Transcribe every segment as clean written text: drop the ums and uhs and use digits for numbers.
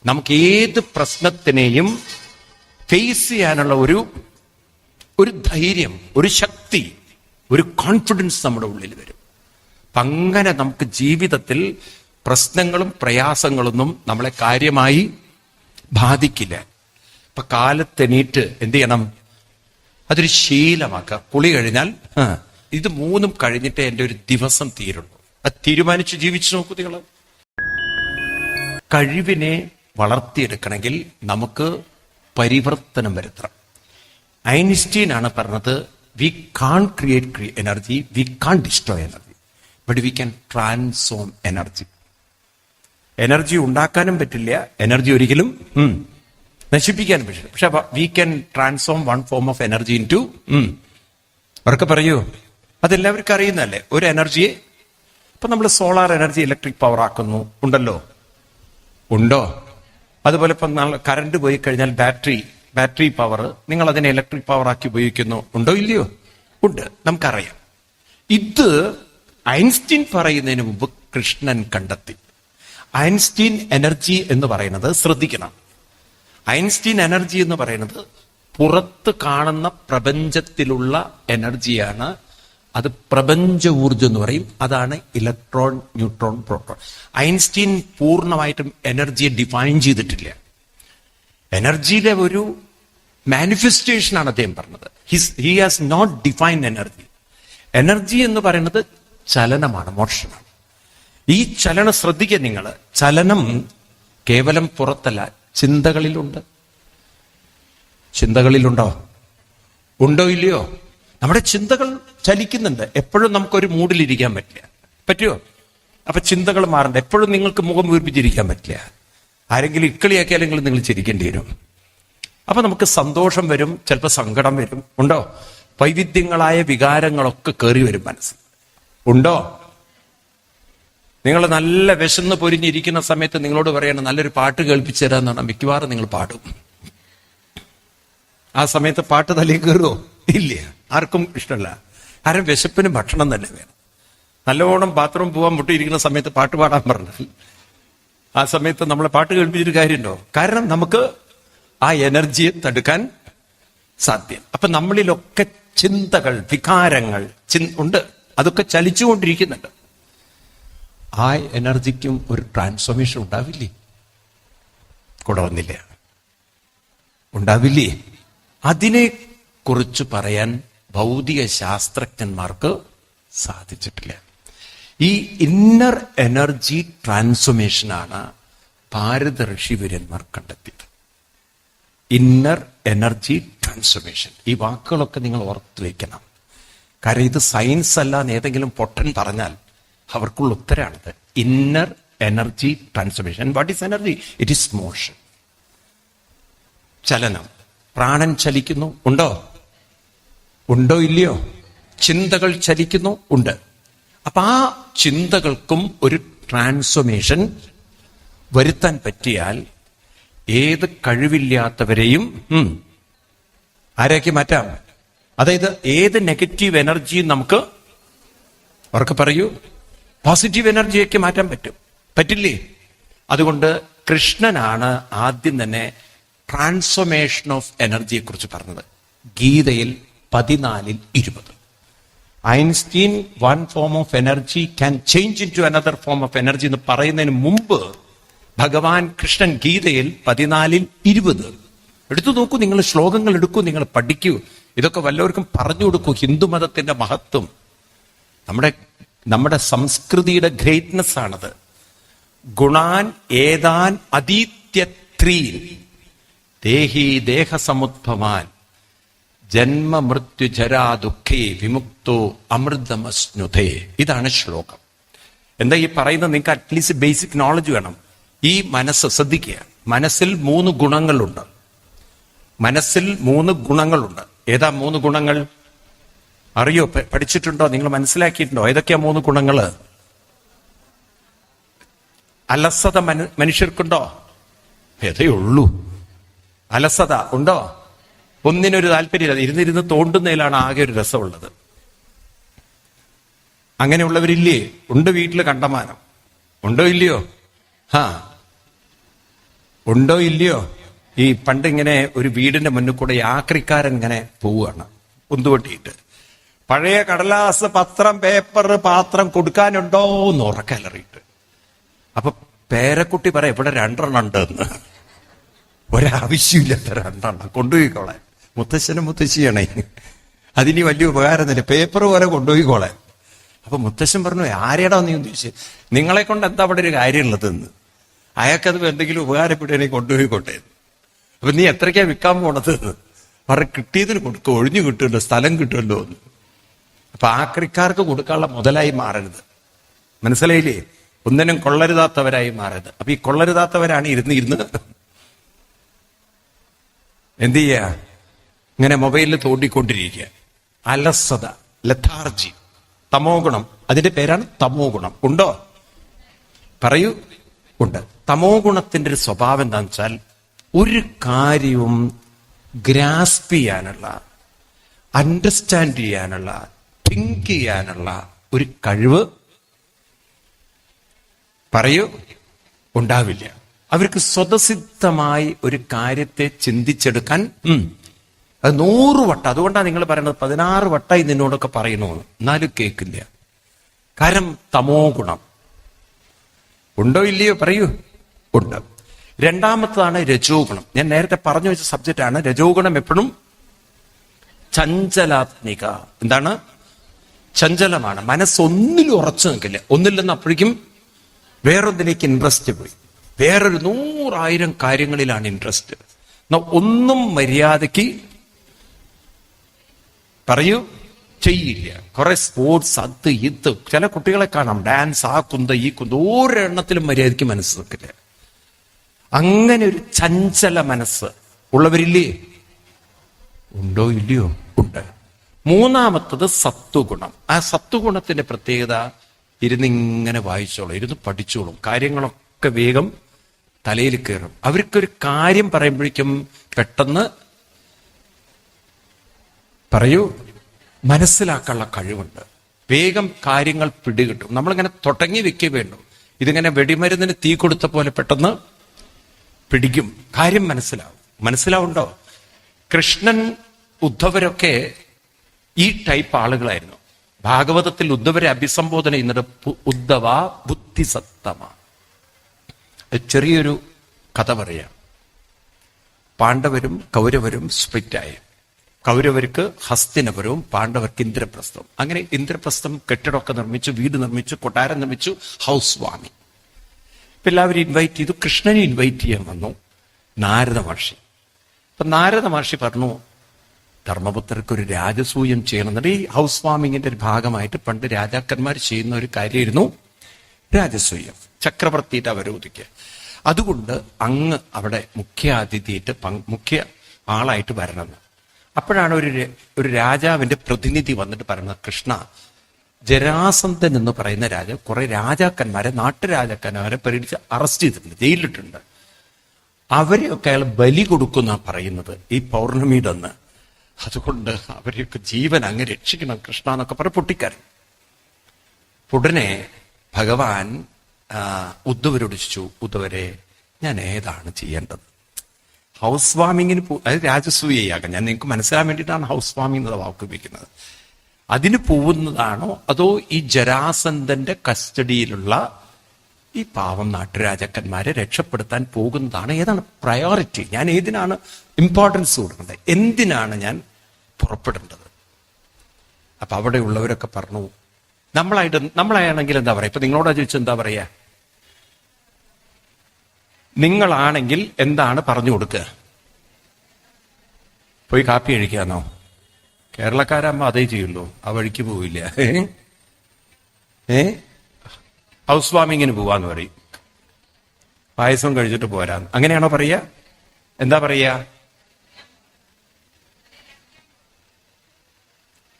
നമുക്ക് ഏത് പ്രശ്നത്തിനെയും ഫേസ് ചെയ്യാനുള്ള ഒരു ധൈര്യം, ഒരു ശക്തി, ഒരു കോൺഫിഡൻസ് നമ്മുടെ ഉള്ളിൽ വരും. അപ്പം അങ്ങനെ നമുക്ക് ജീവിതത്തിൽ പ്രശ്നങ്ങളും പ്രയാസങ്ങളൊന്നും നമ്മളെ കാര്യമായി ബാധിക്കില്ല. അപ്പൊ കാലത്തെണീറ്റ് എന്ത് ചെയ്യണം? അതൊരു ശീലമാക്കുക. കുളി കഴിഞ്ഞാൽ ഇത് മൂന്നും കഴിഞ്ഞിട്ടേ എൻ്റെ ഒരു ദിവസം തീരുള്ളൂ. അത് തീരുമാനിച്ച് ജീവിച്ചു നോക്കൂ നിങ്ങൾ. കഴിവിനെ വളർത്തിയെടുക്കണമെങ്കിൽ നമുക്ക് പരിവർത്തനം വരുത്തണം. ഐൻസ്റ്റീൻ ആണ് പറഞ്ഞത്, we can create energy, we can destroy energy, but we can transform energy. Energy ഉണ്ടാക്കാനും പറ്റില്ല, എനർജി ഒരിക്കലും നശിപ്പിക്കാനും പറ്റില്ല. പക്ഷെ we can transform one form of energy into അവർക്ക് പറയൂ, അതെല്ലാവർക്കും അറിയുന്നതല്ലേ. ഒരു എനർജിയെ ഇപ്പൊ നമ്മൾ സോളാർ എനർജി ഇലക്ട്രിക് പവർ ആക്കുന്നു, ഉണ്ടോ? അതുപോലെ ഇപ്പം കറണ്ട് പോയി കഴിഞ്ഞാൽ ബാറ്ററി പവർ നിങ്ങൾ അതിനെ ഇലക്ട്രിക് പവർ ആക്കി ഉപയോഗിക്കുന്നു, ഉണ്ടോ ഇല്ലയോ? ഉണ്ട്, നമുക്കറിയാം. ഇത് ഐൻസ്റ്റീൻ പറയുന്നതിന് മുമ്പ് കൃഷ്ണൻ കണ്ടെത്തി. ഐൻസ്റ്റീൻ എനർജി എന്ന് പറയുന്നത്, ശ്രദ്ധിക്കണം, ഐൻസ്റ്റീൻ എനർജി എന്ന് പറയുന്നത് പുറത്ത് കാണുന്ന പ്രപഞ്ചത്തിലുള്ള എനർജിയാണ്. അത് പ്രപഞ്ച ഊർജം എന്ന് പറയും. അതാണ് ഇലക്ട്രോൺ, ന്യൂട്രോൺ, പ്രോട്ടോൺ. ഐൻസ്റ്റീൻ പൂർണ്ണമായിട്ടും എനർജിയെ ഡിഫൈൻ ചെയ്തിട്ടില്ല. എനർജിയുടെ ഒരു മാനിഫെസ്റ്റേഷൻ ആണ് അദ്ദേഹം പറഞ്ഞത്. He has not define energy. Energy എന്ന് പറയുന്നത് ചലനമാണ്, മോഷനാണ്. ഈ ചലനം ശ്രദ്ധിക്കുക നിങ്ങൾ. ചലനം കേവലം പുറത്തല്ല, ചിന്തകളിലുണ്ടോ? ഉണ്ടോ ഇല്ലയോ? നമ്മുടെ ചിന്തകൾ ചലിക്കുന്നുണ്ട്. എപ്പോഴും നമുക്കൊരു മൂഡിലിരിക്കാൻ പറ്റുമോ? അപ്പൊ ചിന്തകൾ മാറണ്ട. എപ്പോഴും നിങ്ങൾക്ക് മുഖം വീർപ്പിച്ചിരിക്കാൻ പറ്റില്ല. ആരെങ്കിലും ഇക്കളിയാക്കിയാലെങ്കിൽ നിങ്ങൾ ചിരിക്കേണ്ടി വരും. അപ്പൊ നമുക്ക് സന്തോഷം വരും, ചിലപ്പോൾ സങ്കടം വരും. ഉണ്ടോ? വൈവിധ്യങ്ങളായ വികാരങ്ങളൊക്കെ കയറി വരും മനസ്സിൽ. ഉണ്ടോ? നിങ്ങൾ നല്ല വിശന്ന് പൊരിഞ്ഞിരിക്കുന്ന സമയത്ത് നിങ്ങളോട് പറയണം നല്ലൊരു പാട്ട് കേൾപ്പിച്ചു തരാന്ന് പറഞ്ഞാൽ മിക്കവാറും നിങ്ങൾ പാടും. ആ സമയത്ത് പാട്ട് തലയിൽ കയറുമോ? ഇല്ല, ആർക്കും ഇഷ്ടമല്ല. കാരണം വിശപ്പിന് ഭക്ഷണം തന്നെ വേണം. നല്ലവണ്ണം ബാത്റൂം പോകാൻ മുട്ടിയിരിക്കുന്ന സമയത്ത് പാട്ട് പാടാൻ പറഞ്ഞാൽ ആ സമയത്ത് നമ്മളെ പാട്ട് കേൾപ്പിച്ചൊരു കാര്യമുണ്ടോ? കാരണം നമുക്ക് ആ എനർജിയെ തടുക്കാൻ സാധ്യം. അപ്പൊ നമ്മളിലൊക്കെ ചിന്തകൾ, വികാരങ്ങൾ ഉണ്ട്. അതൊക്കെ ചലിച്ചുകൊണ്ടിരിക്കുന്നുണ്ട്. ആ എനർജിക്കും ഒരു ട്രാൻസ്ഫോർമേഷൻ ഉണ്ടാവില്ലേ? അതിനെ കുറിച്ച് പറയാൻ ഭൗതിക ശാസ്ത്രജ്ഞന്മാർക്ക് സാധിച്ചിട്ടില്ല. ഈ ഇന്നർ എനർജി ട്രാൻസ്ഫോർമേഷനാണ് ഭാരത ഋഷിവര്യന്മാർ കണ്ടെത്തിയത്. Inner energy transformation. ഈ വാക്കുകളൊക്കെ നിങ്ങൾ ഓർത്തു വയ്ക്കണം. കാരണം ഇത് സയൻസ് അല്ല എന്ന് ഏതെങ്കിലും പൊട്ടൻ പറഞ്ഞാൽ അവർക്കുള്ള ഉത്തരമാണിത്. Inner energy transformation. What is energy? It is motion, ചലനം. പ്രാണൻ ചലിക്കുന്നു, ഉണ്ടോ ഇല്ലയോ? ചിന്തകൾ ചലിക്കുന്നു, ഉണ്ട്. അപ്പൊ ആ ചിന്തകൾക്കും ഒരു ട്രാൻസ്ഫോർമേഷൻ വരുത്താൻ പറ്റിയാൽ ഏത് കഴിവില്ലാത്തവരെയും ആരാക്കി മാറ്റാം. അതായത് ഏത് നെഗറ്റീവ് എനർജിയും നമുക്ക് അവർക്ക് പറയൂ പോസിറ്റീവ് എനർജിയൊക്കെ മാറ്റാൻ പറ്റില്ലേ? അതുകൊണ്ട് കൃഷ്ണനാണ് ആദ്യം തന്നെ ട്രാൻസ്ഫോർമേഷൻ ഓഫ് എനർജിയെ കുറിച്ച് പറഞ്ഞത്. ഗീതയിൽ 14:20. Einstein one form of energy can change into another form of energy എന്ന് പറയുന്നതിന് മുമ്പ് ഭഗവാൻ കൃഷ്ണൻ ഗീതയിൽ 14:20 എടുത്തു നോക്കൂ. നിങ്ങൾ ശ്ലോകങ്ങൾ എടുക്കൂ, നിങ്ങൾ പഠിക്കൂ. ഇതൊക്കെ വല്ലവർക്കും പറഞ്ഞു കൊടുക്കൂ. ഹിന്ദുമതത്തിന്റെ മഹത്വം, നമ്മുടെ സംസ്കൃതിയുടെ ഗ്രേറ്റ്നെസ് ആണത്. ഗുണാൻ ഏതാൻ അതീത്യത്രീൻ ദേഹി ദേഹസമുദ്ഭവാൻ ജന്മ മൃത്യു ജരാ ദുഃഖേ വിമുക്തോ അമൃതമസ്നുതേ. ഇതാണ് ശ്ലോകം. എന്താ ഈ പറയുന്നത്? നിങ്ങൾക്ക് അറ്റ്ലീസ്റ്റ് ബേസിക് നോളജ് വേണം. ഈ മനസ്സ് ശ്രദ്ധിക്കുക. മനസ്സിൽ 3 ഗുണങ്ങളുണ്ട്. ഏതാ 3 ഗുണങ്ങൾ അറിയോ? പഠിച്ചിട്ടുണ്ടോ? നിങ്ങൾ മനസ്സിലാക്കിയിട്ടുണ്ടോ? ഏതൊക്കെയാ 3 ഗുണങ്ങള്? അലസത മനുഷ്യർക്കുണ്ടോ? ഏതേ ഉള്ളൂ. അലസത ഉണ്ടോ? ഒന്നിനൊരു താല്പര്യമില്ല. ഇരുന്നിരുന്ന് തോണ്ടുന്നതിലാണ് ആകെ ഒരു രസമുള്ളത്. അങ്ങനെയുള്ളവരില്ലേ? ഉണ്ട്. വീട്ടിൽ കണ്ടമാനം. ഉണ്ടോ ഇല്ലയോ? ഉണ്ടോ ഇല്ലയോ? ഈ പണ്ട് ഇങ്ങനെ ഒരു വീടിന്റെ മുന്നിൽ കൂടെ യാത്രിക്കാരൻ ഇങ്ങനെ പോവുകയാണ് ഉന്തുവട്ടിയിട്ട്. പഴയ കടലാസ്, പത്രം, പേപ്പർ, പാത്രം കൊടുക്കാനുണ്ടോ എന്ന് ഉറക്കലറിയിട്ട്. അപ്പൊ പേരക്കുട്ടി പറയാം, ഇവിടെ 2 ഉണ്ട് എന്ന്. ഒരാവശ്യമില്ലാത്ത 2 കൊണ്ടുപോയിക്കോളെ. മുത്തശ്ശനും മുത്തശ്ശിയാണേ, അതിന് വലിയ ഉപകാരം തന്നെ, പേപ്പർ പോലെ കൊണ്ടുപോയിക്കോളെ. അപ്പൊ മുത്തശ്ശൻ പറഞ്ഞു, ആരെയാടാ നീ ചോദിച്ചു, നിങ്ങളെ കൊണ്ട് എന്താ അവിടെ ഒരു കാര്യമുള്ളതെന്ന്. അയാൾക്കത് എന്തെങ്കിലും ഉപകാരപ്പെട്ടതിനെ കൊണ്ടുപോയിക്കോട്ടെ. അപ്പൊ നീ എത്രയ്ക്കാ വിൽക്കാൻ പോണത് എന്ന് പറഞ്ഞ് കിട്ടിയതിന് കൊടുക്കുക, ഒഴിഞ്ഞു കിട്ടുമല്ലോ, സ്ഥലം കിട്ടുമല്ലോ എന്ന്. അപ്പൊ ആക്രിക്കാർക്ക് കൊടുക്കാനുള്ള മുതലായി മാറരുത്, മനസ്സിലായില്ലേ? ഒന്നിനും കൊള്ളരുതാത്തവരായി മാറരുത്. അപ്പൊ ഈ കൊള്ളരുതാത്തവരാണ് ഇരുന്ന് എന്ത് ചെയ്യാ, ഇങ്ങനെ മൊബൈലിൽ തോണ്ടിക്കൊണ്ടിരിക്കുക. അലസത, ലഥാർജി, തമോ ഗുണം. അതിന്റെ പേരാണ് തമോ ഗുണം. ഉണ്ടോ? പറയൂ. ഉണ്ട്. തമോ ഗുണത്തിന്റെ ഒരു സ്വഭാവം എന്താണെന്ന് വെച്ചാൽ, ഒരു കാര്യവും ഗ്രാസ്പ് ചെയ്യാനുള്ള, അണ്ടർസ്റ്റാൻഡ് ചെയ്യാനുള്ള, തിങ്ക് ചെയ്യാനുള്ള ഒരു കഴിവ് പറയൂ ഉണ്ടാവില്ല. അവർക്ക് സ്വതസിദ്ധമായി ഒരു കാര്യത്തെ ചിന്തിച്ചെടുക്കാൻ അത് 100 വട്ടം. അതുകൊണ്ടാണ് നിങ്ങൾ പറയുന്നത് 16 വട്ടമായി നിന്നോടൊക്കെ പറയണമെന്ന്, എന്നാലും കേൾക്കില്ല. കാരണം തമോ ഗുണം. ഉണ്ടോ ഇല്ലയോ? പറയൂ. ഉണ്ട്. രണ്ടാമത്തതാണ് രജോ ഗുണം. ഞാൻ നേരത്തെ പറഞ്ഞു വെച്ച സബ്ജക്റ്റാണ്. രജോ ഗുണം എപ്പോഴും ചഞ്ചലാത്മിക. എന്താണ്? ചഞ്ചലമാണ്. മനസ്സൊന്നിലും ഉറച്ചു നിൽക്കില്ല. ഒന്നിൽ നിന്ന് അപ്പോഴേക്കും വേറൊന്നിലേക്ക് ഇൻട്രസ്റ്റ് പോയി, വേറൊരു 100,000 കാര്യങ്ങളിലാണ് ഇൻട്രസ്റ്റ്. ഒന്നും മര്യാദയ്ക്ക് പറയൂ ചെയ്യില്ല. കുറെ സ്പോർട്സ്, അത് ഇത്. ചില കുട്ടികളെ കാണാം, ഡാൻസ്, ആ കുന്ത ഈ കുന്ത, ഒരെണ്ണത്തിലും മര്യാദയ്ക്ക് മനസ്സ് നിൽക്കില്ല. അങ്ങനെ ഒരു ചഞ്ചല മനസ്സ് ഉള്ളവരില്ലേ? ഉണ്ടോ ഇല്ലയോ? ഉണ്ട്. മൂന്നാമത്തത് സത്വഗുണം. ആ സത്വഗുണത്തിന്റെ പ്രത്യേകത, ഇരുന്നിങ്ങനെ വായിച്ചോളും, ഇരുന്ന് പഠിച്ചോളും, കാര്യങ്ങളൊക്കെ വേഗം തലയിൽ കയറും. അവർക്കൊരു കാര്യം പറയുമ്പോഴേക്കും പെട്ടെന്ന് പറയൂ മനസ്സിലാക്കാനുള്ള കഴിവുണ്ട്. വേഗം കാര്യങ്ങൾ പിടികിട്ടും. നമ്മളിങ്ങനെ തുടങ്ങി വെക്കേ വേണ്ടു. ഇതിങ്ങനെ വെടിമരുന്നിന് തീ കൊടുത്ത പോലെ പെട്ടെന്ന് പിടിക്കും. കാര്യം മനസ്സിലാവും. മനസ്സിലാവുണ്ടോ? കൃഷ്ണൻ, ഉദ്ധവരൊക്കെ ഈ ടൈപ്പ് ആളുകളായിരുന്നു. ഭാഗവതത്തിൽ ഉദ്ധവരെ അഭിസംബോധന ചെയ്യുന്നത് ഉദ്ധവ ബുദ്ധിസത്തമ. ചെറിയൊരു കഥ പറയാം. പാണ്ഡവരും കൗരവരും സ്പ്ലിറ്റായി. കൗരവർക്ക് ഹസ്തിനപുരവും പാണ്ഡവർക്ക് ഇന്ദ്രപ്രസ്ഥവും. അങ്ങനെ ഇന്ദ്രപ്രസ്ഥം കെട്ടിടമൊക്കെ നിർമ്മിച്ചു, വീട് നിർമ്മിച്ചു, കൊട്ടാരം നിർമ്മിച്ചു, ഹൗസ് വാമിങ്. ഇപ്പൊ എല്ലാവരും ഇൻവൈറ്റ് ചെയ്തു. കൃഷ്ണനെ ഇൻവൈറ്റ് ചെയ്യാൻ വന്നു നാരദ മഹർഷി. അപ്പൊ നാരദ മഹർഷി പറഞ്ഞു, ധർമ്മപുത്രർക്ക് ഒരു രാജസൂയം ചെയ്യണമെന്നുണ്ട്. ഈ ഹൗസ് വാമിങ്ങിന്റെ ഒരു ഭാഗമായിട്ട് പണ്ട് രാജാക്കന്മാർ ചെയ്യുന്ന ഒരു കാര്യമായിരുന്നു രാജസൂയം, ചക്രവർത്തിയുടെ അവരോധിക്കുക. അതുകൊണ്ട് അങ്ങ് അവിടെ മുഖ്യാതിഥിയായിട്ട് മുഖ്യ ആളായിട്ട് വരണമെന്ന്. അപ്പോഴാണ് ഒരു രാജാവിന്റെ പ്രതിനിധി വന്നിട്ട് പറയുന്നത്, കൃഷ്ണ, ജരാസന്ധൻ എന്ന് പറയുന്ന രാജാവ് കുറെ രാജാക്കന്മാരെ, നാട്ടുരാജാക്കന്മാരെ പേടിച്ച് അറസ്റ്റ് ചെയ്തിട്ടുണ്ട്, ജയിലിലിട്ടുണ്ട്. അവരെയൊക്കെ അയാൾ ബലി കൊടുക്കുന്ന പറയുന്നത് ഈ പൗർണമിയുടെ അന്ന്. അതുകൊണ്ട് അവരെയൊക്കെ ജീവൻ അങ്ങ് രക്ഷിക്കണം കൃഷ്ണ എന്നൊക്കെ പറഞ്ഞ് പൊട്ടിക്കരഞ്ഞു. ഉടനെ ഭഗവാൻ ഉദ്ധവരോട് ചോദിച്ചു, ഉദ്ധവരെ, ഞാൻ ഏതാണ് ചെയ്യേണ്ടത്? ഹൗസ് വാമിങ്ങിന് അത് രാജസൂയയാകാം. ഞാൻ നിങ്ങൾക്ക് മനസ്സിലാൻ വേണ്ടിയിട്ടാണ് ഹൗസ് വാമിംഗ് എന്ന വാക്ക് ഉപയോഗിക്കുന്നത്. അതിന് പോകുന്നതാണോ അതോ ഈ ജരാസന്ധന്റെ കസ്റ്റഡിയിലുള്ള ഈ പാവം നാട്ടുരാജാക്കന്മാരെ രക്ഷപ്പെടുത്താൻ പോകുന്നതാണ്? ഏതാണ് പ്രയോറിറ്റി? ഞാൻ ഏതിനാണ് ഇമ്പോർട്ടൻസ് കൊടുക്കേണ്ടത്? പുറപ്പെടേണ്ടത്? അപ്പൊ അവിടെ ഉള്ളവരൊക്കെ പറഞ്ഞു, നമ്മളാണെങ്കിൽ എന്താ പറയാ? ഇപ്പൊ നിങ്ങളോട് ചോദിച്ചു എന്താ പറയാ? നിങ്ങളാണെങ്കിൽ എന്താണ് പറഞ്ഞു കൊടുക്കുക? പോയി കാപ്പി കഴിക്കാന്നോ? കേരളക്കാരാകുമ്പോ അതേ ചെയ്യുള്ളൂ, ആ വഴിക്ക് പോവില്ല. ഹൗസ് വാമിങ്ങിന് പോവാന്ന് പറയും, പായസം കഴിച്ചിട്ട് പോരാന്ന്. അങ്ങനെയാണോ പറയാ? എന്താ പറയാ?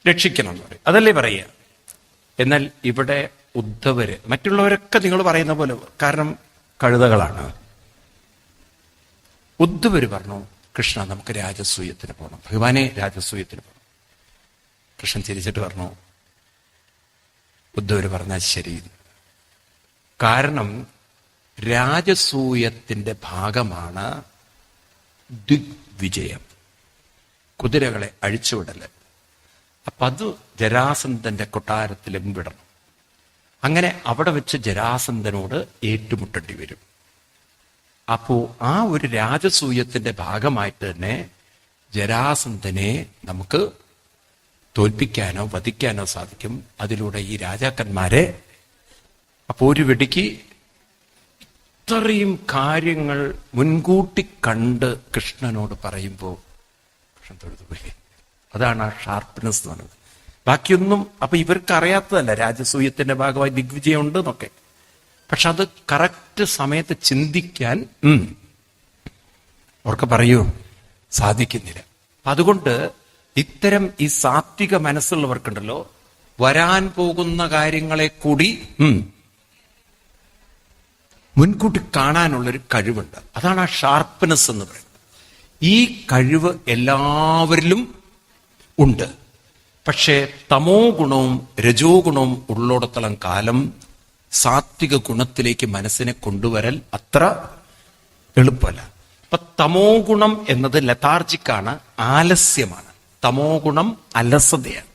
രക്ഷിക്കണം എന്ന് പറയും, അതല്ലേ പറയുക? എന്നാൽ ഇവിടെ ഉദ്ധവര്, മറ്റുള്ളവരൊക്കെ നിങ്ങൾ പറയുന്ന പോലെ, കാരണം കഴുതകളാണ്. ഉദ്ധവര് പറഞ്ഞു, കൃഷ്ണ, നമുക്ക് രാജസൂയത്തിന് പോകണം. ഭഗവാനെ, രാജസൂയത്തിന് പോകണം. കൃഷ്ണൻ ചിരിച്ചിട്ട് പറഞ്ഞു, ഉദ്ധവര് പറഞ്ഞാൽ ശരി. കാരണം രാജസൂയത്തിന്റെ ഭാഗമാണ് ദിഗ്വിജയം, കുതിരകളെ അഴിച്ചുവിടല്. അപ്പൊ അത് ജരാസന്ധന്റെ കൊട്ടാരത്തിലും വിടണം. അങ്ങനെ അവിടെ വെച്ച് ജരാസന്ധനോട് ഏറ്റുമുട്ടേണ്ടി വരും. അപ്പോ ആ ഒരു രാജസൂയത്തിന്റെ ഭാഗമായിട്ട് തന്നെ ജരാസന്ധനെ നമുക്ക് തോൽപ്പിക്കാനോ വധിക്കാനോ സാധിക്കും. അതിലൂടെ ഈ രാജാക്കന്മാരെ, അപ്പോ ഒരു വെടിക്ക് ഇത്രയും കാര്യങ്ങൾ മുൻകൂട്ടി കണ്ട് കൃഷ്ണനോട് പറയുമ്പോൾ കൃഷ്ണൻ തൊഴുതുപോയി. അതാണ് ആ ഷാർപ്പ്നെസ് എന്ന് പറയുന്നത്. ബാക്കിയൊന്നും അപ്പൊ ഇവർക്ക് അറിയാത്തതല്ല രാജസൂയത്തിന്റെ ഭാഗമായി ദിഗ്വിജയം ഉണ്ട് എന്നൊക്കെ. പക്ഷെ അത് കറക്റ്റ് സമയത്ത് ചിന്തിക്കാൻ അവർക്ക് പറയൂ സാധിക്കുന്നില്ല. അതുകൊണ്ട് ഇത്തരം ഈ സാത്വിക മനസ്സുള്ളവർക്കുണ്ടല്ലോ, വരാൻ പോകുന്ന കാര്യങ്ങളെ കൂടി മുൻകൂട്ടി കാണാനുള്ളൊരു കഴിവുണ്ട്. അതാണ് ആ ഷാർപ്പ്നെസ് എന്ന് പറയുന്നത്. ഈ കഴിവ് എല്ലാവരിലും ഉണ്ട്. പക്ഷേ തമോ ഗുണവും രജോ ഗുണവും ഉള്ളിടത്തോളം കാലം സാത്വിക ഗുണത്തിലേക്ക് മനസ്സിനെ കൊണ്ടുവരൽ അത്ര എളുപ്പമല്ല. അപ്പൊ തമോ ഗുണം എന്നത് ലതാർജിക്കാണ്, ആലസ്യമാണ്. തമോ ഗുണം അലസതയാണ്.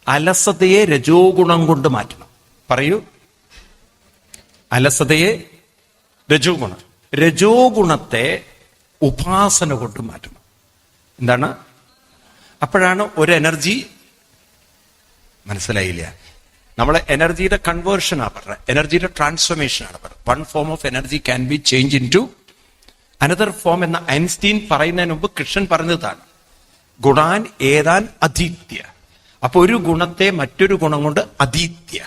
അലസതയെ രജോ ഗുണം കൊണ്ട് മാറ്റണം. പറയൂ, അലസതയെ രജോ ഗുണം, രജോ ഗുണത്തെ ഉപാസന കൊണ്ട് മാറ്റണം. എന്താണ്? അപ്പോഴാണ് ഒരു എനർജി, മനസ്സിലായില്ല, നമ്മളെ എനർജിയുടെ കൺവേർഷനാണ് പറഞ്ഞത്, എനർജിയുടെ ട്രാൻസ്ഫോർമേഷനാണ് പറഞ്ഞത്. One form of energy can be change into another form എന്ന ഐൻസ്റ്റീൻ പറയുന്നതിന് മുമ്പ് കൃഷ്ണൻ പറഞ്ഞതാണ് ഗുണാൻ ഏതാൻ അധീത്യ. അപ്പൊ ഒരു ഗുണത്തെ മറ്റൊരു ഗുണം കൊണ്ട് അധീത്യ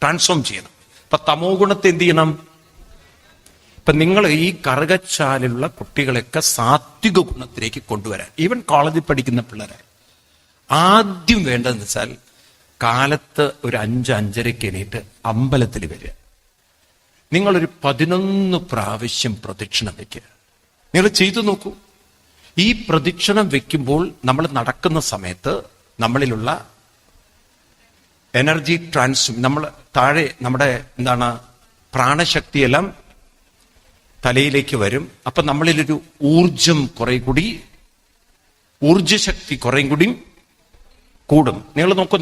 ട്രാൻസ്ഫോം ചെയ്യണം. അപ്പൊ തമോ ഗുണത്തെ എന്ത് ചെയ്യണം? ഇപ്പൊ നിങ്ങൾ ഈ കറുകച്ചാലുള്ള കുട്ടികളെയൊക്കെ സാത്വിക ഗുണത്തിലേക്ക് കൊണ്ടുവരാൻ, ഈവൻ കോളേജിൽ പഠിക്കുന്ന പിള്ളേരെ ആദ്യം വേണ്ടതെന്ന് വെച്ചാൽ കാലത്ത് ഒരു 5-5:30 എണീറ്റ് അമ്പലത്തിൽ വരിക. നിങ്ങളൊരു 11 പ്രാവശ്യം പ്രദക്ഷിണം വെക്കുക. നിങ്ങൾ ചെയ്തു നോക്കൂ. ഈ പ്രദക്ഷിണം വെക്കുമ്പോൾ നമ്മൾ നടക്കുന്ന സമയത്ത് നമ്മളിലുള്ള എനർജി നമ്മൾ താഴെ നമ്മുടെ എന്താണ് പ്രാണശക്തിയെല്ലാം തലയിലേക്ക് വരും. അപ്പൊ നമ്മളിലൊരു ഊർജം കുറെ കൂടി, ഊർജശക്തി കുറെ കൂടി കൂടും. നിങ്ങൾ നോക്കൂ,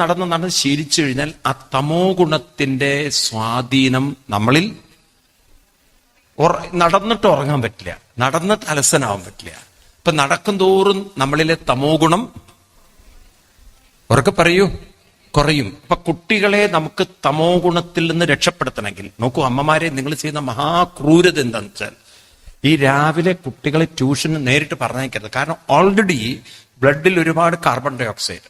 നടന്ന് ശീലിച്ചു കഴിഞ്ഞാൽ ആ തമോ ഗുണത്തിന്റെ സ്വാധീനം നമ്മളിൽ, നടന്നിട്ട് ഉറങ്ങാൻ പറ്റില്ല, നടന്നിട്ട് അലസനാവാൻ പറ്റില്ല. ഇപ്പൊ നടക്കും തോറും നമ്മളിലെ തമോ ഗുണം ഉറക്കെ പറയൂ കുറയും. അപ്പൊ കുട്ടികളെ നമുക്ക് തമോ ഗുണത്തിൽ നിന്ന് രക്ഷപ്പെടുത്തണമെങ്കിൽ നോക്കൂ, അമ്മമാരെ നിങ്ങൾ ചെയ്യുന്ന മഹാക്രൂരത എന്താണെന്ന് വെച്ചാൽ ഈ രാവിലെ കുട്ടികളെ ട്യൂഷന് നേരിട്ട് പറഞ്ഞേക്കരുത്. കാരണം ഓൾറെഡി ബ്ലഡിൽ ഒരുപാട് കാർബൺ ഡൈ ഓക്സൈഡ്,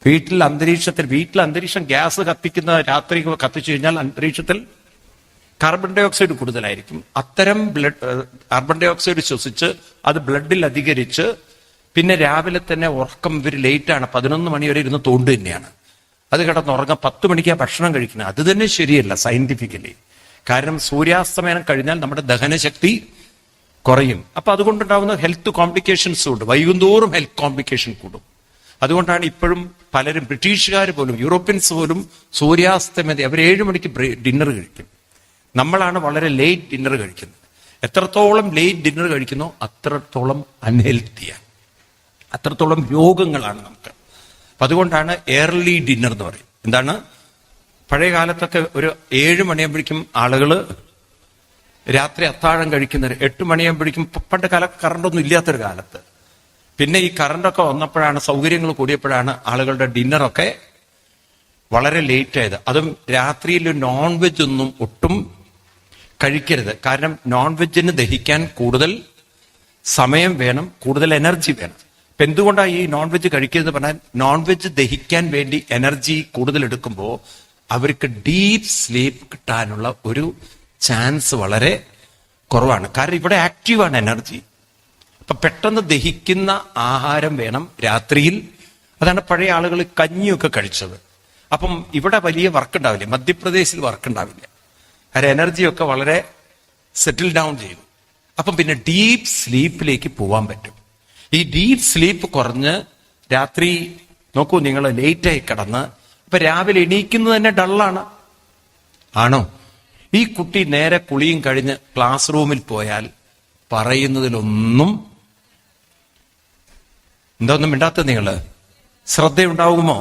വീട്ടിൽ അന്തരീക്ഷം ഗ്യാസ് കത്തിക്കുന്ന രാത്രി കത്തിച്ചു കഴിഞ്ഞാൽ അന്തരീക്ഷത്തിൽ കാർബൺ ഡൈ ഓക്സൈഡ് കൂടുതലായിരിക്കും. അത്തരം കാർബൺ ഡൈ ഓക്സൈഡ് ശ്വസിച്ച് അത് ബ്ലഡിൽ അധികരിച്ച് പിന്നെ രാവിലെ തന്നെ ഉറക്കം, ഇവർ ലേറ്റാണ്, 11 മണി വരെ ഇരുന്ന് തോണ്ടു തന്നെയാണ്. അത് കിടന്നുറങ്ങാൻ 10 മണിക്കാണ് ഭക്ഷണം കഴിക്കുന്നത്. അത് തന്നെ ശരിയല്ല സയന്റിഫിക്കലി. കാരണം സൂര്യാസ്തമയം കഴിഞ്ഞാൽ നമ്മുടെ ദഹനശക്തി കുറയും. അപ്പൊ അതുകൊണ്ടുണ്ടാവുന്ന ഹെൽത്ത് കോംപ്ലിക്കേഷൻസും ഉണ്ട്. വൈകുന്തോറും ഹെൽത്ത് കോംപ്ലിക്കേഷൻ കൂടും. അതുകൊണ്ടാണ് ഇപ്പോഴും പലരും, ബ്രിട്ടീഷുകാർ പോലും യൂറോപ്യൻസ് പോലും സൂര്യാസ്തമയത്തെ അവർ 7 മണിക്ക് ഡിന്നർ കഴിക്കും. നമ്മളാണ് വളരെ ലേറ്റ് ഡിന്നർ കഴിക്കുന്നത്. എത്രത്തോളം ലേറ്റ് ഡിന്നർ കഴിക്കുന്നോ അത്രത്തോളം അൺഹെൽത്തിയാണ്, അത്രത്തോളം രോഗങ്ങളാണ് നമുക്ക്. അപ്പൊ അതുകൊണ്ടാണ് ഏർലി ഡിന്നർ എന്ന് പറയും. എന്താണ്? പഴയ കാലത്തൊക്കെ ഒരു 7 മണിയാകുമ്പോഴേക്കും ആളുകള് രാത്രി അത്താഴം കഴിക്കുന്നത്, 8 മണിയാകുമ്പോഴേക്കും, പണ്ട് കറണ്ടൊന്നും ഇല്ലാത്തൊരു കാലത്ത്. പിന്നെ ഈ കറണ്ടൊക്കെ വന്നപ്പോഴാണ്, സൗകര്യങ്ങൾ കൂടിയപ്പോഴാണ് ആളുകളുടെ ഡിന്നറൊക്കെ വളരെ ലേറ്റ് ആയത്. അതും രാത്രിയിൽ നോൺ വെജ് ഒന്നും ഒട്ടും കഴിക്കരുത്. കാരണം നോൺ വെജിന് ദഹിക്കാൻ കൂടുതൽ സമയം വേണം, കൂടുതൽ എനർജി വേണം. ഇപ്പൊ എന്തുകൊണ്ടാണ് ഈ നോൺ വെജ് കഴിക്കരുത് പറഞ്ഞാൽ, നോൺ വെജ് ദഹിക്കാൻ വേണ്ടി എനർജി കൂടുതൽ എടുക്കുമ്പോൾ അവർക്ക് ഡീപ്പ് സ്ലീപ്പ് കിട്ടാനുള്ള ഒരു ചാൻസ് വളരെ കുറവാണ്. കാരണം ഇവിടെ ആക്റ്റീവാണ് എനർജി. അപ്പൊ പെട്ടെന്ന് ദഹിക്കുന്ന ആഹാരം വേണം രാത്രിയിൽ. അതാണ് പഴയ ആളുകൾ കഞ്ഞിയൊക്കെ കഴിച്ചത്. അപ്പം ഇവിടെ വലിയ വർക്ക് ഉണ്ടാവില്ല, മധ്യപ്രദേശിൽ വർക്ക് ഉണ്ടാവില്ല. കാരണം എനർജിയൊക്കെ വളരെ സെറ്റിൽ ഡൗൺ ചെയ്തു. അപ്പം പിന്നെ ഡീപ്പ് സ്ലീപ്പിലേക്ക് പോവാൻ പറ്റും. ഈ ഡീപ്പ് സ്ലീപ്പ് കുറഞ്ഞ് രാത്രി നോക്കൂ, നിങ്ങൾ ലേറ്റായി കിടന്ന് അപ്പൊ രാവിലെ എണീക്കുന്നത് തന്നെ ഡള്ളാണ്, ആണോ? ഈ കുട്ടി നേരെ കുളിയും കഴിഞ്ഞ് ക്ലാസ് റൂമിൽ പോയാൽ പറയുന്നതിലൊന്നും ഒന്നും മിണ്ടാത്ത നിങ്ങള് ശ്രദ്ധയുണ്ടാകുമോ?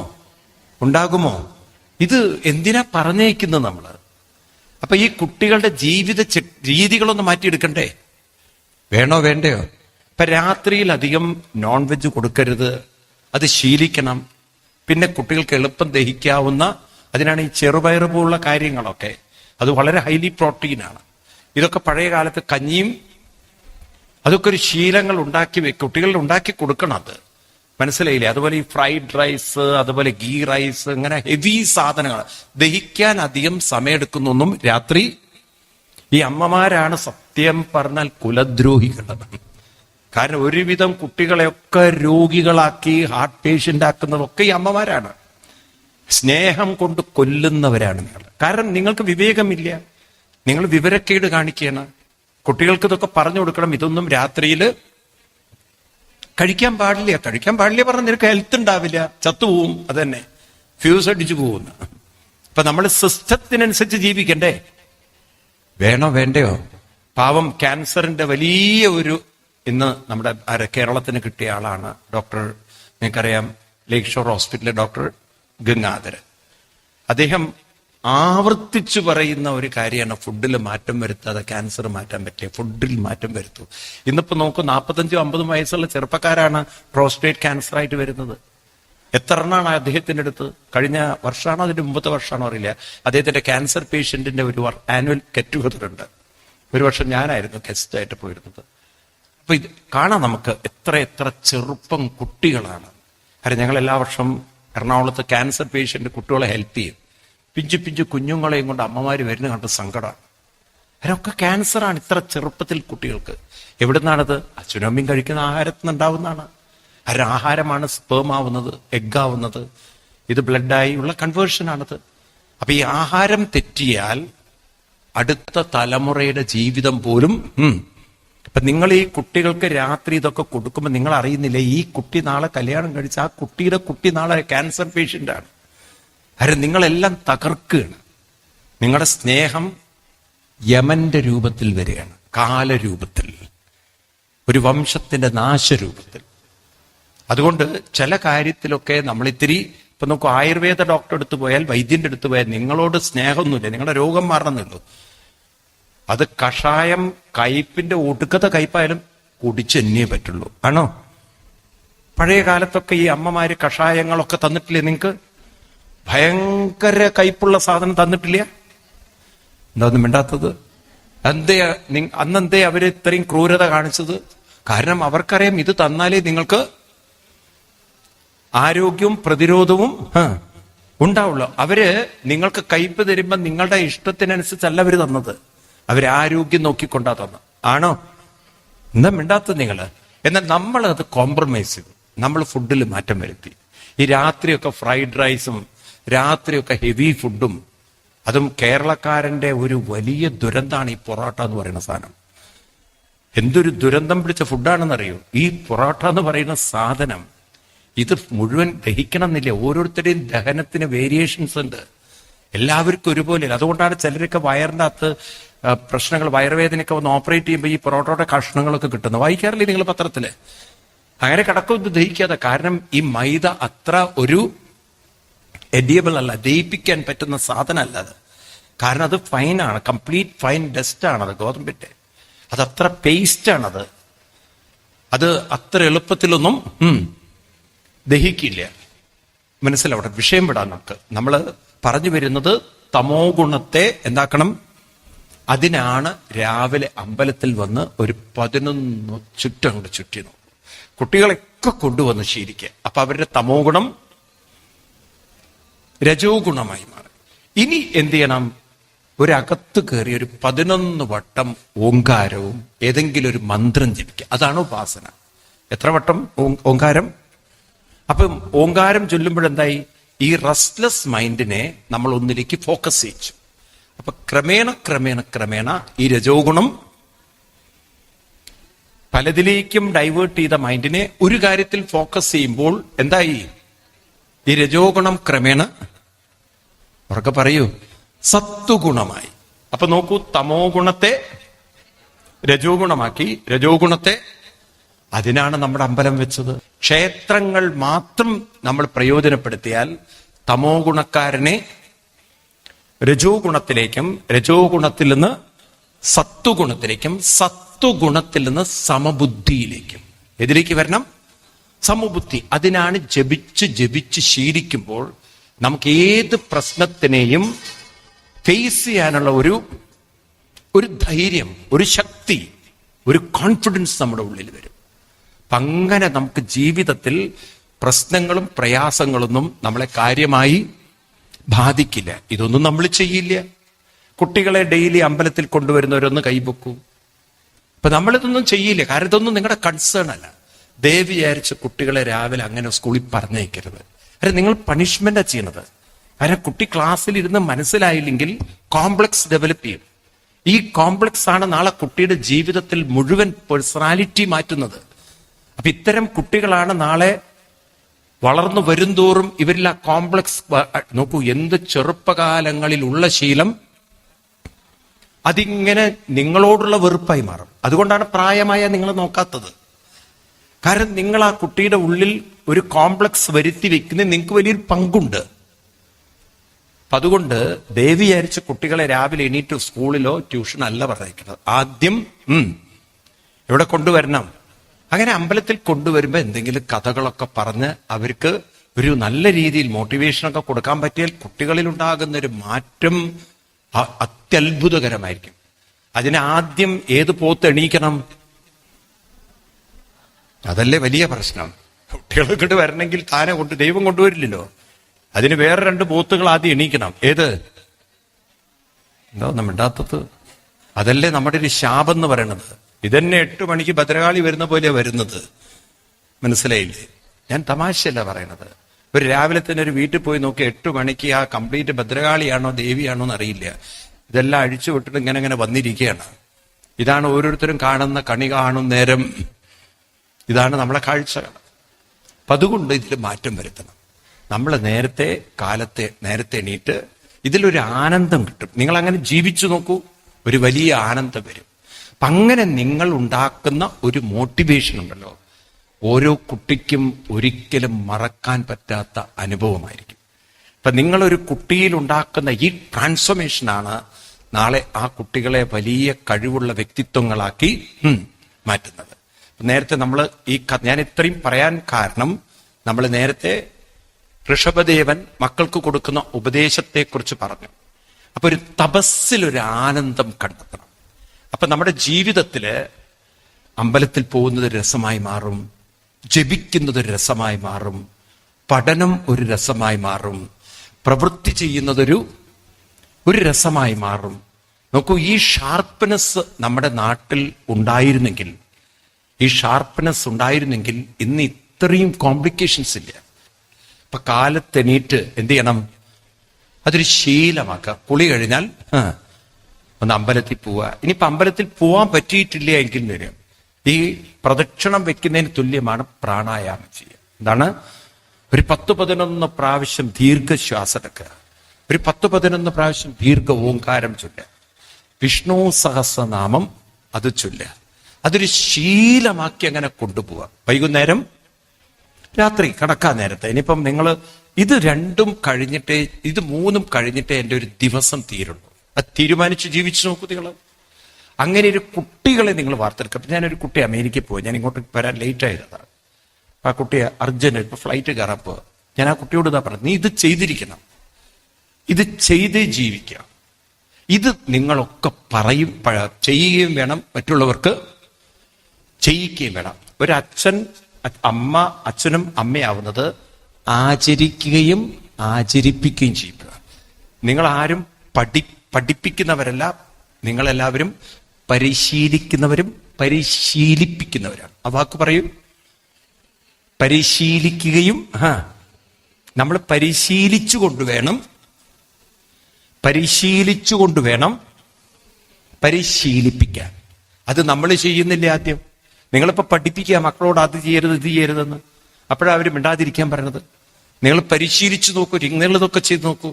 ഉണ്ടാകുമോ? ഇത് എന്തിനാ പറഞ്ഞേക്കുന്നത് നമ്മള്? അപ്പൊ ഈ കുട്ടികളുടെ ജീവിത രീതികളൊന്ന് മാറ്റിയെടുക്കണ്ടേ? വേണോ വേണ്ടയോ? ഇപ്പൊ രാത്രിയിൽ അധികം നോൺ വെജ് കൊടുക്കരുത്, അത് ശീലിക്കണം. പിന്നെ കുട്ടികൾക്ക് എളുപ്പം ദഹിക്കാവുന്ന, അതിനാണ് ഈ ചെറുപയറ് പോലുള്ള കാര്യങ്ങളൊക്കെ, അത് വളരെ ഹൈലി പ്രോട്ടീനാണ്. ഇതൊക്കെ പഴയ കാലത്ത് കഞ്ഞിയും അതൊക്കെ ഒരു ശീലങ്ങൾ കുട്ടികളിൽ ഉണ്ടാക്കി കൊടുക്കണം. അത് മനസ്സിലായില്ലേ? അതുപോലെ ഈ ഫ്രൈഡ് റൈസ്, അതുപോലെ ഗീ റൈസ്, ഇങ്ങനെ ഹെവി സാധനങ്ങൾ ദഹിക്കാൻ അധികം സമയമെടുക്കുന്നൊന്നും രാത്രി ഈ അമ്മമാരാണ് സത്യം പറഞ്ഞാൽ കുലദ്രോഹികളാണ്. കാരണം ഒരുവിധം കുട്ടികളെയൊക്കെ രോഗികളാക്കി ഹാർട്ട് പേഷ്യന്റ് ആക്കുന്നതൊക്കെ ഈ അമ്മമാരാണ്. സ്നേഹം കൊണ്ട് കൊല്ലുന്നവരാണ് നിങ്ങൾ. കാരണം നിങ്ങൾക്ക് വിവേകമില്ല, നിങ്ങൾ വിവരക്കേട് കാണിക്കുകയാണ്. കുട്ടികൾക്ക് ഇതൊക്കെ പറഞ്ഞു കൊടുക്കണം. ഇതൊന്നും രാത്രിയിൽ കഴിക്കാൻ പാടില്ല പറഞ്ഞാൽ നിനക്ക് ഹെൽത്ത് ഉണ്ടാവില്ല, ചത്തുപോവും. അത് തന്നെ, ഫ്യൂസ് അടിച്ചു പോകുന്നു. ഇപ്പൊ നമ്മൾ സിസ്റ്റത്തിനനുസരിച്ച് ജീവിക്കണ്ടേ? വേണോ വേണ്ടയോ? പാവം ക്യാൻസറിന്റെ വലിയ ഒരു ഇന്ന് നമ്മുടെ കേരളത്തിന് കിട്ടിയ ആളാണ് ഡോക്ടർ, നിങ്ങൾക്കറിയാം, ലേക്ക് ഷോർ ഹോസ്പിറ്റലിലെ ഡോക്ടർ ഗംഗാധരൻ. അദ്ദേഹം ആവർത്തിച്ചു പറയുന്ന ഒരു കാര്യമാണ്, ഫുഡിൽ മാറ്റം വരുത്താതെ ക്യാൻസർ മാറ്റാൻ പറ്റിയ, ഫുഡിൽ മാറ്റം വരുത്തൂ. ഇന്നിപ്പോ നോക്കൂ, 45-50 വയസ്സുള്ള ചെറുപ്പക്കാരാണ് പ്രോസ്റ്റേറ്റ് ക്യാൻസർ ആയിട്ട് വരുന്നത്. എത്ര എണ്ണാണ് അദ്ദേഹത്തിന്റെ അടുത്ത്? കഴിഞ്ഞ വർഷമാണോ അതിന്റെ മുമ്പത്തെ വർഷമാണോ അറിയില്ല, അദ്ദേഹത്തിന്റെ ക്യാൻസർ പേഷ്യന്റിന്റെ ഒരു ആനുവൽ ഗെറ്റ് ടുഗദർ ഉണ്ട്. ഒരു വർഷം ഞാനായിരുന്നു ഗസ്റ്റായിട്ട് പോയിരുന്നത്. അപ്പൊ ഇത് കാണാം നമുക്ക് എത്ര ചെറുപ്പം കുട്ടികളാണ്. കാരണം ഞങ്ങൾ എല്ലാ വർഷവും എറണാകുളത്ത് ക്യാൻസർ പേഷ്യന്റ് കുട്ടികളെ ഹെൽപ്പ് ചെയ്യും. പിഞ്ചു കുഞ്ഞുങ്ങളെയും കൊണ്ട് അമ്മമാര് വരുന്ന കണ്ട് സങ്കടമാണ്. അവരൊക്കെ ക്യാൻസറാണ് ഇത്ര ചെറുപ്പത്തിൽ കുട്ടികൾക്ക്. എവിടുന്നാണത്? അച്ഛനും അമ്മയും കഴിക്കുന്ന ആഹാരത്തിൽ നിന്നുണ്ടാവുന്നതാണ്. അവരുടെ ആഹാരമാണ് സ്പേം ആവുന്നത്, എഗ് ആവുന്നത്. ഇത് ബ്ലഡായി ഉള്ള കൺവേർഷനാണത്. അപ്പൊ ഈ ആഹാരം തെറ്റിയാൽ അടുത്ത തലമുറയുടെ ജീവിതം പോലും ഇപ്പൊ നിങ്ങൾ ഈ കുട്ടികൾക്ക് രാത്രി ഇതൊക്കെ കൊടുക്കുമ്പോൾ നിങ്ങൾ അറിയുന്നില്ലേ, ഈ കുട്ടി നാളെ കല്യാണം കഴിച്ച ആ കുട്ടിയുടെ കുട്ടി നാളെ ക്യാൻസർ പേഷ്യന്റ് ആണ്. അരെ നിങ്ങളെല്ലാം തകർക്കുകയാണ്. നിങ്ങളുടെ സ്നേഹം യമന്റെ രൂപത്തിൽ വരികയാണ്, കാലരൂപത്തിൽ, ഒരു വംശത്തിന്റെ നാശരൂപത്തിൽ. അതുകൊണ്ട് ചില കാര്യത്തിലൊക്കെ നമ്മളിത്തിരി ഇപ്പൊ നോക്കൂ, ആയുർവേദ ഡോക്ടർ അടുത്ത് പോയാൽ, വൈദ്യന്റെ അടുത്ത് പോയാൽ നിങ്ങളോട് സ്നേഹമൊന്നുമില്ല, നിങ്ങളുടെ രോഗം മാറണമെന്നുള്ളൂ. അത് കഷായം കയ്പിന്റെ ഒടുക്കത്തെ കയ്പായാലും കുടിച്ചെന്നേ പറ്റുള്ളൂ. ആണോ? പഴയ കാലത്തൊക്കെ ഈ അമ്മമാര് കഷായങ്ങളൊക്കെ തന്നിട്ടില്ലേ നിങ്ങൾക്ക്? ഭയങ്കര കയ്പുള്ള സാധനം തന്നിട്ടില്ല? എന്താ മിണ്ടാത്തത്? അന്നെന്തേ അവര് ഇത്രയും ക്രൂരത കാണിച്ചത്? കാരണം അവർക്കറിയാം ഇത് തന്നാലേ നിങ്ങൾക്ക് ആരോഗ്യവും പ്രതിരോധവും ഉണ്ടാവുള്ളൂ. അവര് നിങ്ങൾക്ക് കയ്പ് തരുമ്പോ നിങ്ങളുടെ ഇഷ്ടത്തിനനുസരിച്ചല്ല അവര് തന്നത്, അവര് ആരോഗ്യം നോക്കിക്കൊണ്ടാ തന്നത്. ആണോ? എന്താ മിണ്ടാത്തത് നിങ്ങള്? എന്നാൽ നമ്മൾ അത് കോംപ്രമൈസ് ചെയ്തു, നമ്മൾ ഫുഡിൽ മാറ്റം വരുത്തി. ഈ രാത്രിയൊക്കെ ഫ്രൈഡ് റൈസും രാത്രിയൊക്കെ ഹെവി ഫുഡും, അതും കേരളക്കാരന്റെ ഒരു വലിയ ദുരന്താണ് ഈ പൊറോട്ട എന്ന് പറയുന്ന സാധനം. എന്തൊരു ദുരന്തം പിടിച്ച ഫുഡാണെന്നറിയോ ഈ പൊറോട്ട എന്ന് പറയുന്ന സാധനം? ഇത് മുഴുവൻ ദഹിക്കണം എന്നില്ല, ഓരോരുത്തരുടെയും ദഹനത്തിന് വേരിയേഷൻസ് ഉണ്ട്, എല്ലാവർക്കും ഒരുപോലെ. അതുകൊണ്ടാണ് ചിലരൊക്കെ വയറിൻ്റെ അകത്ത് പ്രശ്നങ്ങൾ, വയറുവേദനയൊക്കെ വന്ന് ഓപ്പറേറ്റ് ചെയ്യുമ്പോൾ ഈ പൊറോട്ടയുടെ കഷ്ണങ്ങളൊക്കെ കിട്ടുന്നത് വായിക്കാറില്ലേ നിങ്ങൾ പത്രത്തില്? അങ്ങനെ കിടക്കും ഇത് ദഹിക്കാതെ. കാരണം ഈ മൈദ അത്ര ഒരു എഡിയബിൾ അല്ല, ദഹിപ്പിക്കാൻ പറ്റുന്ന സാധനം അല്ല അത്. കാരണം അത് ഫൈനാണ്, കംപ്ലീറ്റ് ഫൈൻ ഡസ്റ്റ് ആണത്, ഗോതമ്പിന്റെ. അതത്ര പേസ്റ്റാണത്, അത് അത്ര എളുപ്പത്തിലൊന്നും ദഹിക്കില്ല. മനസ്സിലാവട്ടെ, വിഷയം വിടാൻ നമുക്ക്. നമ്മൾ പറഞ്ഞു വരുന്നത് തമോ ഗുണത്തെ എന്താക്കണം? അതിനാണ് രാവിലെ അമ്പലത്തിൽ വന്ന് ഒരു 11 ചുറ്റം കൊണ്ട് ചുറ്റി നോക്കും. കുട്ടികളെയൊക്കെ കൊണ്ടുവന്ന് ശീലിക്കുക. അപ്പൊ അവരുടെ തമോ ഗുണം രജോ ഗുണമായി മാറി. ഇനി എന്ത് ചെയ്യണം? ഒരകത്ത് കയറി ഒരു 11 വട്ടം ഓങ്കാരവും ഏതെങ്കിലും ഒരു മന്ത്രം ജപിക്കുക. അതാണ് ഉപാസന. എത്ര വട്ടം ഓങ്കാരം? അപ്പം ഓങ്കാരം ചൊല്ലുമ്പോഴെന്തായി? ഈ റെസ്റ്റ്ലെസ് മൈൻഡിനെ നമ്മൾ ഒന്നിലേക്ക് ഫോക്കസ് ചെയ്യിച്ചു. അപ്പൊ ക്രമേണ ഈ രജോ ഗുണം പലതിലേക്കും ഡൈവേർട്ട് ചെയ്ത മൈൻഡിനെ ഒരു കാര്യത്തിൽ ഫോക്കസ് ചെയ്യുമ്പോൾ എന്തായി? ഈ രജോ ഗുണം ക്രമേണ, ഉറക്കെ പറയൂ, സത്വഗുണമായി. അപ്പൊ നോക്കൂ, തമോ ഗുണത്തെ രജോ ഗുണമാക്കി, രജോ ഗുണത്തെ, അതിനാണ് നമ്മുടെ അമ്പലം വെച്ചത്. ക്ഷേത്രങ്ങൾ മാത്രം നമ്മൾ പ്രയോജനപ്പെടുത്തിയാൽ തമോ ഗുണക്കാരനെ രജോ ഗുണത്തിലേക്കും, രജോ ഗുണത്തിൽ നിന്ന് സത്വഗുണത്തിലേക്കും, സത്വഗുണത്തിൽ നിന്ന് സമബുദ്ധിയിലേക്കും. എതിലേക്ക് വരണം? സമബുദ്ധി. അതിനാണ് ജപിച്ച് ജപിച്ച് ശീലിക്കുമ്പോൾ നമുക്ക് ഏത് പ്രശ്നത്തിനെയും ഫേസ് ചെയ്യാനുള്ള ഒരു ധൈര്യം, ഒരു ശക്തി, ഒരു കോൺഫിഡൻസ് നമ്മുടെ ഉള്ളിൽ വരും. അപ്പം അങ്ങനെ നമുക്ക് ജീവിതത്തിൽ പ്രശ്നങ്ങളും പ്രയാസങ്ങളൊന്നും നമ്മളെ കാര്യമായി ബാധിക്കില്ല. ഇതൊന്നും നമ്മൾ ചെയ്യില്ല. കുട്ടികളെ ഡെയിലി അമ്പലത്തിൽ കൊണ്ടുവരുന്നവരൊന്ന് കൈപൊക്കൂ. അപ്പൊ നമ്മളിതൊന്നും ചെയ്യില്ല, കാരണം ഇതൊന്നും നിങ്ങളുടെ കൺസേൺ അല്ല. ദയവ് വിചാരിച്ച് കുട്ടികളെ രാവിലെ അങ്ങനെ സ്കൂളിൽ പറഞ്ഞയക്കരുത്. അരെ നിങ്ങൾ പണിഷ്മെന്റാ ചെയ്യണത്. കാരണം കുട്ടി ക്ലാസ്സിൽ ഇരുന്ന് മനസ്സിലായില്ലെങ്കിൽ കോംപ്ലക്സ് ഡെവലപ്പ് ചെയ്യും. ഈ കോംപ്ലക്സ് ആണ് നാളെ കുട്ടിയുടെ ജീവിതത്തിൽ മുഴുവൻ പേഴ്സണാലിറ്റി മാറ്റുന്നത്. അപ്പൊ ഇത്തരം കുട്ടികളാണ് നാളെ വളർന്നു വരുംതോറും ഇവരിൽ ആ കോംപ്ലക്സ്. നോക്കൂ, എന്ത് ചെറുപ്പകാലങ്ങളിലുള്ള ശീലം അതിങ്ങനെ നിങ്ങളോടുള്ള വെറുപ്പായി മാറും. അതുകൊണ്ടാണ് പ്രായമായ നിങ്ങൾ നോക്കാത്തത്. കാരണം നിങ്ങൾ ആ കുട്ടിയുടെ ഉള്ളിൽ ഒരു കോംപ്ലക്സ് വരുത്തി വെക്കുന്നതിന് നിങ്ങൾക്ക് വലിയൊരു പങ്കുണ്ട്. അപ്പൊ അതുകൊണ്ട് ദയവ് വിചാരിച്ച് കുട്ടികളെ രാവിലെ എണീറ്റ് സ്കൂളിലോ ട്യൂഷനോ അല്ല പറഞ്ഞേക്കുന്നത്. ആദ്യം ഇവിടെ കൊണ്ടുവരണം. അങ്ങനെ അമ്പലത്തിൽ കൊണ്ടുവരുമ്പോൾ എന്തെങ്കിലും കഥകളൊക്കെ പറഞ്ഞ് അവർക്ക് ഒരു നല്ല രീതിയിൽ മോട്ടിവേഷനൊക്കെ കൊടുക്കാൻ പറ്റിയാൽ കുട്ടികളിൽ ഉണ്ടാകുന്ന ഒരു മാറ്റം അത്യത്ഭുതകരമായിരിക്കും. അതിന് ആദ്യം ഏത് പോത്ത് എണീക്കണം? അതല്ലേ വലിയ പ്രശ്നം. കുട്ടികൾ ഇങ്ങോട്ട് വരണമെങ്കിൽ താനെ ദൈവം കൊണ്ടുവരില്ലല്ലോ. അതിന് വേറെ 2 പോത്തുകൾ ആദ്യം എണീക്കണം. ഏത്? എന്താ മിണ്ടാത്തത്? അതല്ലേ നമ്മുടെ ഒരു ശാപം എന്ന് പറയണത്. ഇതന്നെ 8 മണിക്ക് ഭദ്രകാളി വരുന്ന പോലെ വരുന്നത്. മനസ്സിലായില്ലേ? ഞാൻ തമാശയല്ല പറയണത്. ഒരു രാവിലെ തന്നെ ഒരു വീട്ടിൽ പോയി നോക്കി 8 മണിക്ക് ആ കംപ്ലീറ്റ് ഭദ്രകാളിയാണോ ദേവിയാണോ എന്ന് അറിയില്ല. ഇതെല്ലാം അഴിച്ചു വിട്ടിട്ട് ഇങ്ങനെ വന്നിരിക്കുകയാണ്. ഇതാണ് ഓരോരുത്തരും കാണുന്ന കണി കാണും നേരം. ഇതാണ് നമ്മളെ കാഴ്ചകൾ. അപ്പൊ അതുകൊണ്ട് ഇതിൽ മാറ്റം വരുത്തണം. നമ്മൾ നേരത്തെ എണീറ്റ് ഇതിലൊരു ആനന്ദം കിട്ടും. നിങ്ങൾ അങ്ങനെ ജീവിച്ചു നോക്കൂ, ഒരു വലിയ ആനന്ദം വരും. അപ്പൊ അങ്ങനെ നിങ്ങൾ ഉണ്ടാക്കുന്ന ഒരു മോട്ടിവേഷൻ ഉണ്ടല്ലോ, ഓരോ കുട്ടിക്കും ഒരിക്കലും മറക്കാൻ പറ്റാത്ത അനുഭവമായിരിക്കും. അപ്പൊ നിങ്ങളൊരു കുട്ടിയിൽ ഉണ്ടാക്കുന്ന ഈ ട്രാൻസ്ഫോർമേഷനാണ് നാളെ ആ കുട്ടികളെ വലിയ കഴിവുള്ള വ്യക്തിത്വങ്ങളാക്കി മാറ്റുന്നത്. നേരത്തെ നമ്മൾ ഞാൻ ഇത്രയും പറയാൻ കാരണം, നമ്മൾ നേരത്തെ ഋഷഭദേവൻ മക്കൾക്ക് കൊടുക്കുന്ന ഉപദേശത്തെക്കുറിച്ച് പറഞ്ഞു. അപ്പൊ ഒരു തപസ്സിലൊരു ആനന്ദം കണ്ടെത്തണം. അപ്പൊ നമ്മുടെ ജീവിതത്തില് അമ്പലത്തിൽ പോകുന്നത് രസമായി മാറും, ജപിക്കുന്നത് ഒരു രസമായി മാറും, പഠനം ഒരു രസമായി മാറും, പ്രവൃത്തി ചെയ്യുന്നതൊരു രസമായി മാറും. നോക്കൂ, ഈ ഷാർപ്പ്നെസ് നമ്മുടെ നാട്ടിൽ ഉണ്ടായിരുന്നെങ്കിൽ, ഇന്ന് ഇത്രയും കോംപ്ലിക്കേഷൻസ് ഇല്ല. അപ്പൊ കാലത്തെണീറ്റ് എന്ത് ചെയ്യണം? അതൊരു ശീലമാക്കുക. കുളി കഴിഞ്ഞാൽ ഒന്ന് അമ്പലത്തിൽ പോവുക. ഇനിയിപ്പോ അമ്പലത്തിൽ പോവാൻ പറ്റിയിട്ടില്ല എങ്കിൽ വരും ഈ പ്രദക്ഷിണം വെക്കുന്നതിന് തുല്യമാണ് പ്രാണായാമം ചെയ്യുക. എന്താണ്? ഒരു 10-11 പ്രാവശ്യം ദീർഘശ്വാസം എടുക്കുക, ഒരു 10-11 പ്രാവശ്യം ദീർഘ ഓങ്കാരം ചൊല്ലുക, വിഷ്ണു സഹസ്രനാമം അത് ചൊല്ലുക. അതൊരു ശീലമാക്കി അങ്ങനെ കൊണ്ടുപോവുക. വൈകുന്നേരം, രാത്രി കിടക്കാൻ നേരത്തെ. ഇനിയിപ്പം നിങ്ങൾ ഇത് 2 കഴിഞ്ഞിട്ടേ, ഇത് 3 കഴിഞ്ഞിട്ടേ എൻ്റെ ഒരു ദിവസം തീരുള്ളൂ. അത് തീരുമാനിച്ച് ജീവിച്ചു നോക്കൂ നിങ്ങൾ. അങ്ങനെ ഒരു കുട്ടികളെ നിങ്ങൾ വാർത്തെടുക്കുക. അപ്പൊ ഞാനൊരു കുട്ടി അമേരിക്കയിൽ പോയി, ഞാൻ ഇങ്ങോട്ട് വരാൻ ലേറ്റ് ആയതാണ്. ആ കുട്ടി അർജന്റ് ഇപ്പൊ ഫ്ലൈറ്റ് കയറാൻ പോവുക. ഞാൻ ആ കുട്ടിയോട് ഇതാ പറഞ്ഞു, നീ ഇത് ചെയ്തിരിക്കണം, ഇത് ചെയ്തേ ജീവിക്കുക. ഇത് നിങ്ങളൊക്കെ ചെയ്യുകയും വേണം, മറ്റുള്ളവർക്ക് ചെയ്യിക്കുകയും വേണം. അച്ഛനും അമ്മയാവുന്നത് ആചരിക്കുകയും ആചരിപ്പിക്കുകയും ചെയ്യുക. നിങ്ങൾ ആരും പഠിപ്പിക്കുന്നവരല്ല, നിങ്ങളെല്ലാവരും പരിശീലിക്കുന്നവരും പരിശീലിപ്പിക്കുന്നവരാണ്. ആ വാക്ക് പറയൂ. പരിശീലിക്കുകയും നമ്മൾ പരിശീലിച്ചുകൊണ്ട് വേണം പരിശീലിപ്പിക്കാൻ. അത് നമ്മൾ ചെയ്യുന്നില്ല. ആദ്യം നിങ്ങളിപ്പോ പഠിപ്പിക്കുക മക്കളോട് അത് ചെയ്യരുത് ഇത് ചെയ്യരുതെന്ന്. അപ്പോഴാണ് അവർ മിണ്ടാതിരിക്കാൻ പറയണത്. നിങ്ങൾ പരിശീലിച്ചു നോക്കൂ, നിങ്ങളിതൊക്കെ ചെയ്ത് നോക്കൂ.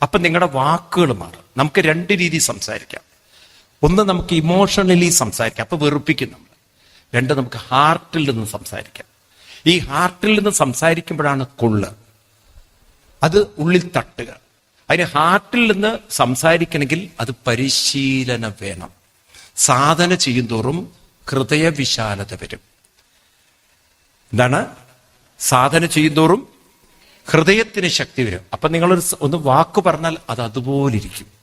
അപ്പൊ നിങ്ങളുടെ വാക്കുകൾ മാറും. നമുക്ക് രണ്ട് രീതി സംസാരിക്കാം. ഒന്ന്, നമുക്ക് ഇമോഷണലി സംസാരിക്കാം, അപ്പൊ വെറുപ്പിക്കും നമ്മൾ. രണ്ട്, നമുക്ക് ഹാർട്ടിൽ നിന്ന് സംസാരിക്കാം. ഈ ഹാർട്ടിൽ നിന്ന് സംസാരിക്കുമ്പോഴാണ് കൊള്ള്, അത് ഉള്ളിൽ തട്ടുക. അതിന് ഹാർട്ടിൽ നിന്ന് സംസാരിക്കണമെങ്കിൽ അത് പരിശീലനം വേണം. സാധന ചെയ്യുന്തോറും ഹൃദയവിശാലത വരും. എന്താണ്? സാധന ചെയ്യുന്തോറും ഹൃദയത്തിന് ശക്തി വരും. അപ്പൊ നിങ്ങളൊരു ഒന്ന് വാക്ക് പറഞ്ഞാൽ അത് അതുപോലെ ഇരിക്കും.